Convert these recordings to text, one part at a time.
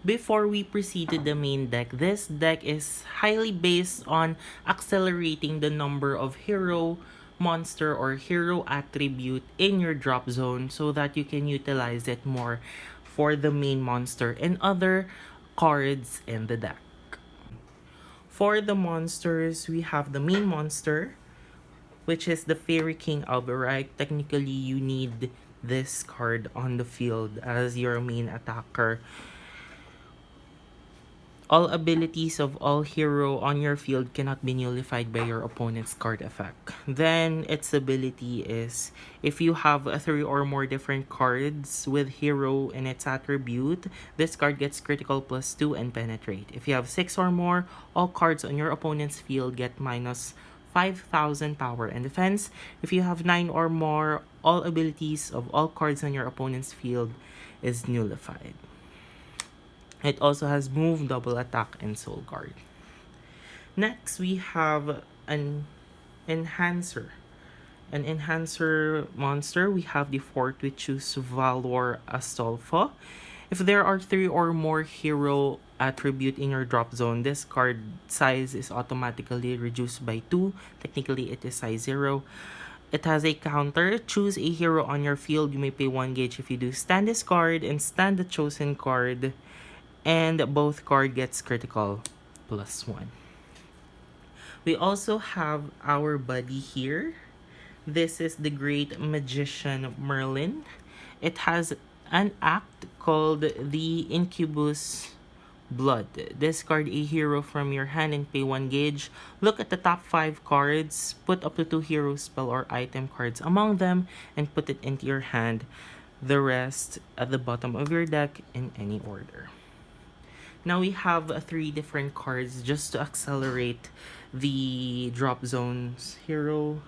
Before we proceed to the main deck, this deck is highly based on accelerating the number of hero, monster, or hero attribute in your drop zone so that you can utilize it more for the main monster and other cards in the deck. For the monsters, we have the main monster, which is the Fairy King Alverich. Technically, you need this card on the field as your main attacker. All abilities of all hero on your field cannot be nullified by your opponent's card effect. Then its ability is if you have 3 or more different cards with hero in its attribute, this card gets critical +2 and penetrate. If you have 6 or more, all cards on your opponent's field get minus 5,000 power and defense. If you have 9 or more, all abilities of all cards on your opponent's field is nullified. It also has move, double attack, and soul guard. Next, we have an enhancer. An enhancer monster, we have the Fortuitous Valor Astolfo. If there are 3 or more hero attribute in your drop zone, this card size is automatically reduced by 2. Technically, it is size 0. It has a counter. Choose a hero on your field. You may pay 1 gauge if you do stand this card and stand the chosen card. And both card gets critical +1. We also have our buddy here. This is the great magician Merlin. It has an act called the Incubus Blood. Discard a hero from your hand and pay 1 gauge. Look at the top 5 cards, put up to 2 hero spell or item cards among them, and put it into your hand. The rest at the bottom of your deck in any order. Now we have 3 different cards just to accelerate the drop zones hero.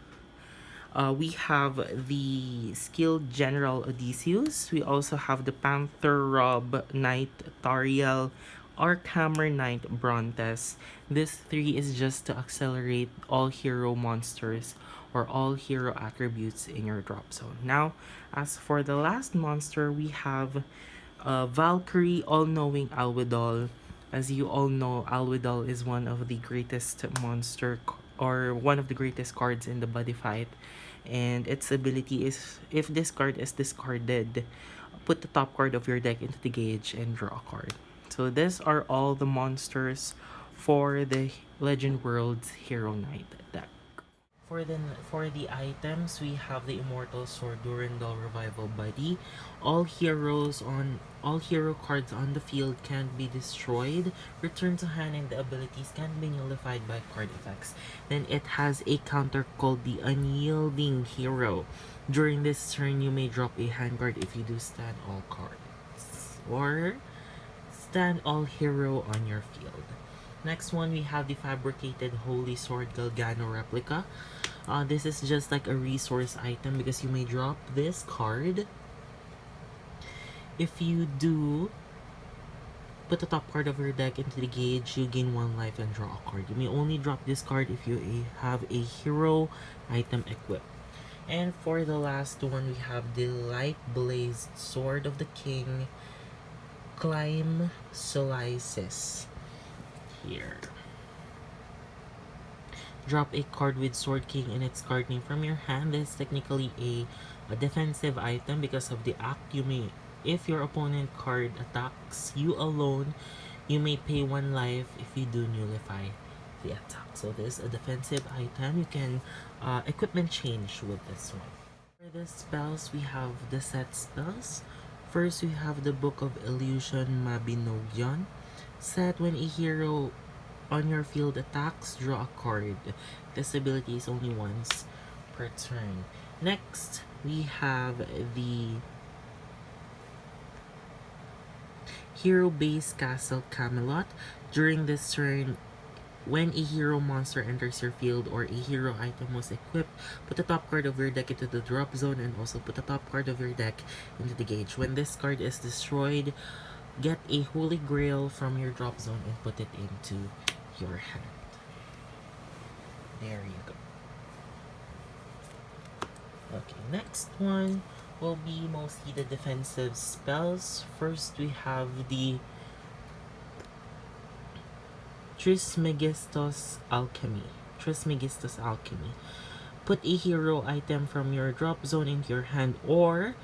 We have the skilled general Odysseus. We also have the Panther Rob Knight Tariel, Archammer Knight Brontes. This 3 is just to accelerate all hero monsters or all hero attributes in your drop zone. Now, as for the last monster, we have Valkyrie, all-knowing Alwidol. As you all know, Alwidol is one of the greatest or one of the greatest cards in the body fight. And its ability is, if this card is discarded, put the top card of your deck into the gauge and draw a card. So these are all the monsters for the Legend Worlds Hero Knight deck. For the items, we have the Immortal Sword Durandal Revival Buddy. All hero cards on the field can't be destroyed. Return to hand and the abilities can't be nullified by card effects. Then it has a counter called the Unyielding Hero. During this turn, you may drop a hand card if you do stand all cards or stand all hero on your field. Next one, we have the Fabricated Holy Sword Galgano Replica. This is just like a resource item because you may drop this card. If you do put the top card of your deck into the gauge, you gain 1 life and draw a card. You may only drop this card if you have a hero item equipped. And for the last one, we have the Lightblaze Sword of the King, Claiomh Solais. Here. Drop a card with Sword King in its card name from your hand. This is technically a defensive item because of the act. If your opponent card attacks you alone, you may pay 1 life if you do nullify the attack. So this is a defensive item. You can equipment change with this one. For the spells, we have the set spells. First, we have the Book of Illusion Mabinogion. Set when a hero on your field attacks, draw a card. This ability is only once per turn. Next, we have the Hero Base Castle Camelot. During this turn, when a hero monster enters your field or a hero item was equipped, put the top card of your deck into the drop zone and also put the top card of your deck into the gauge. When this card is destroyed, get a Holy Grail from your drop zone and put it into your hand. There you go. Okay, next one will be mostly the defensive spells. First, we have the Trismegistos Alchemy. Trismegistos Alchemy. Put a hero item from your drop zone into your hand, or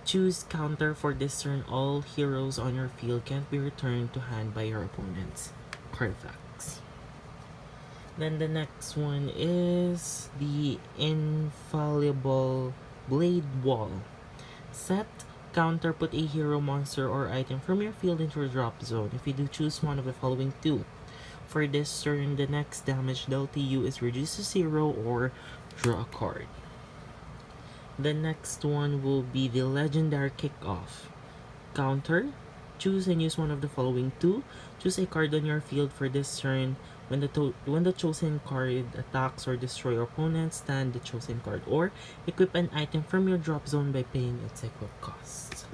choose counter for this turn. All heroes on your field can't be returned to hand by your opponent's card effects. Then the next one is the Infallible Blade Wall. Set counter, put a hero, monster, or item from your field into your drop zone. If you do, choose one of the following two. For this turn, the next damage dealt to you is reduced to 0 or draw a card. The next one will be the Legendary Kickoff. Counter, choose and use one of the following two. Choose a card on your field for this turn. When the chosen card attacks or destroy your opponent, stand the chosen card, or equip an item from your drop zone by paying its equip cost.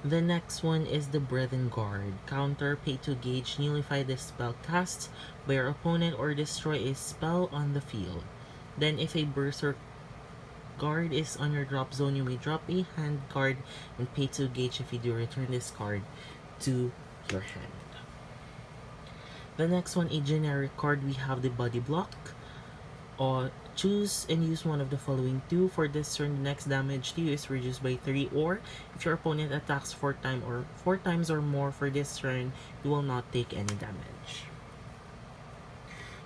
The next one is the Breathen Gard. Counter, pay to gauge, nullify the spell cast by your opponent or destroy a spell on the field. Then if a Berserk Guard is on your drop zone, you may drop a hand card and pay to gauge. If you do, return this card to your hand. The next one, a generic card, we have the Body Block. Choose and use one of the following two. For this turn, the next damage to you is reduced by 3, or if your opponent attacks 4 times or more for this turn, you will not take any damage.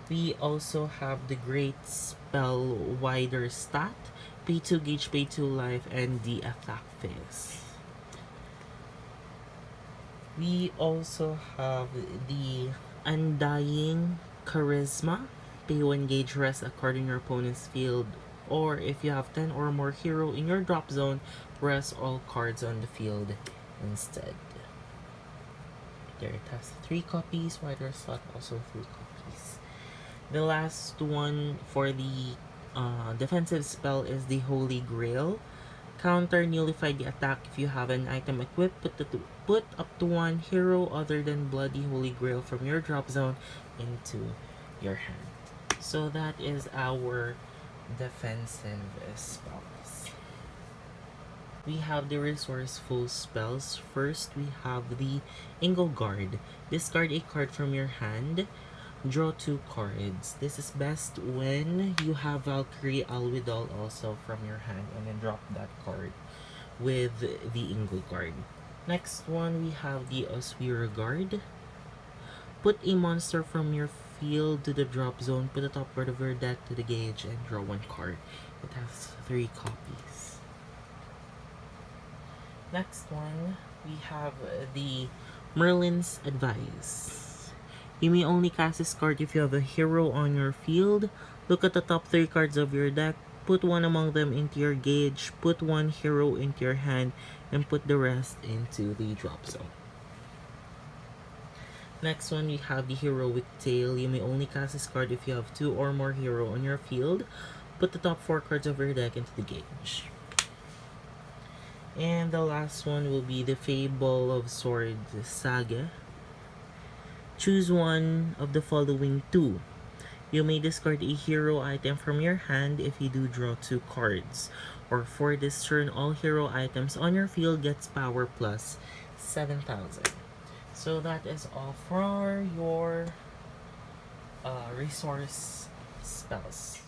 We also have the Great Spell Weiterstadt. Pay 2 gauge, pay 2 life, and the attack phase. We also have the Undying Charisma. Pay 1 gauge, rest a card in your opponent's field, or if you have 10 or more hero in your drop zone, rest all cards on the field instead. There, it has 3 copies. Weiterstadt also 3 copies. The last one for the defensive spell is the Holy Grail. Counter, nullify the attack if you have an item equipped. Put up to 1 hero other than Bloody Holy Grail from your drop zone into your hand. So that is our defensive spells. We have the resourceful spells. First, we have the Yngl Gard. Discard a card from your hand. Draw 2 cards. This is best when you have Valkyrie Alwidol also from your hand, and then drop that card with the Yngl Gard. Next one, we have the Oswira Gard. Put a monster from your field to the drop zone, put the top card of your deck to the gauge, and draw 1 card. It has 3 copies. Next one, we have the Merlin's Advice. You may only cast this card if you have a hero on your field. Look at the top 3 cards of your deck, put 1 among them into your gauge, put 1 hero into your hand, and put the rest into the drop zone. Next one, we have the Heroic Tale. You may only cast this card if you have 2 or more hero on your field. Put the top 4 cards of your deck into the gauge. And the last one will be the Fable of Swords Saga. Choose one of the following 2. You may discard a hero item from your hand if you do draw 2 cards. Or for this turn, all hero items on your field gets power plus 7,000. So that is all for your resource spells.